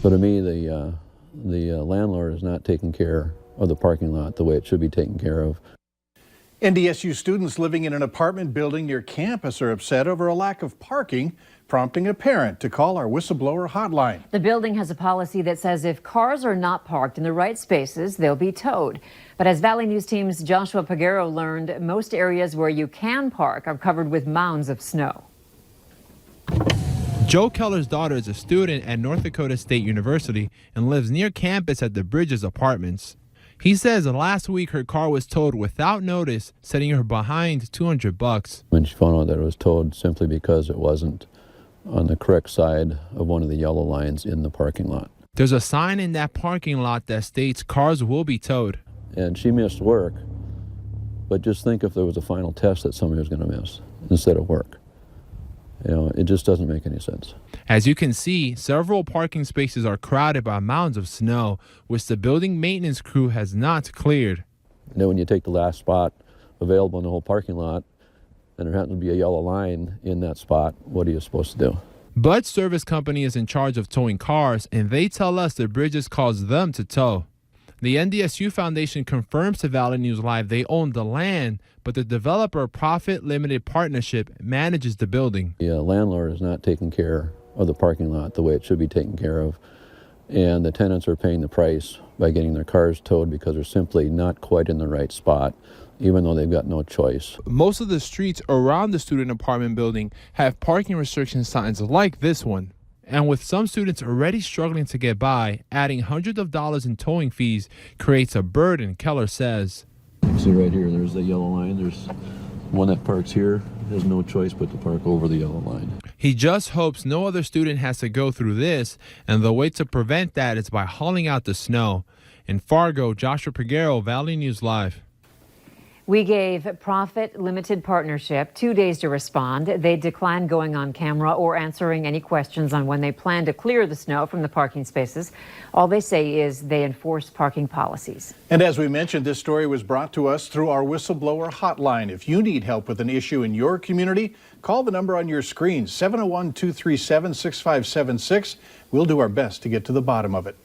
But to me, the landlord is not taking care of the parking lot the way it should be taken care of. NDSU students living in an apartment building near campus are upset over a lack of parking, prompting a parent to call our whistleblower hotline. The building has a policy that says if cars are not parked in the right spaces, they'll be towed. But as Valley News Team's Joshua Pagero learned, most areas where you can park are covered with mounds of snow. Joe Keller's daughter is a student at North Dakota State University and lives near campus at the Bridges Apartments. He says last week her car was towed without notice, setting her behind $200. When she found out that it was towed simply because it wasn't on the correct side of one of the yellow lines in the parking lot. There's a sign in that parking lot that states cars will be towed. And she missed work, but just think if there was a final test that somebody was going to miss instead of work. You know, it just doesn't make any sense. As you can see, several parking spaces are crowded by mounds of snow, which the building maintenance crew has not cleared. And then when you take the last spot available in the whole parking lot, and there happens to be a yellow line in that spot, what are you supposed to do? Bud Service Company is in charge of towing cars, and they tell us the Bridges caused them to tow. The NDSU Foundation confirms to Valley News Live they own the land, but the developer Profit Limited Partnership manages the building. The landlord is not taking care of the parking lot the way it should be taken care of, and the tenants are paying the price by getting their cars towed because they're simply not quite in the right spot, even though they've got no choice. Most of the streets around the student apartment building have parking restriction signs like this one. And with some students already struggling to get by, adding hundreds of dollars in towing fees creates a burden, Keller says. See right here, there's the yellow line. There's one that parks here, has no choice but to park over the yellow line. He just hopes no other student has to go through this, and the way to prevent that is by hauling out the snow. In Fargo, Joshua Pagero, Valley News Live. We gave Profit Limited Partnership 2 days to respond. They declined going on camera or answering any questions on when they plan to clear the snow from the parking spaces. All they say is they enforce parking policies. And as we mentioned, this story was brought to us through our whistleblower hotline. If you need help with an issue in your community, call the number on your screen, 701-237-6576. We'll do our best to get to the bottom of it.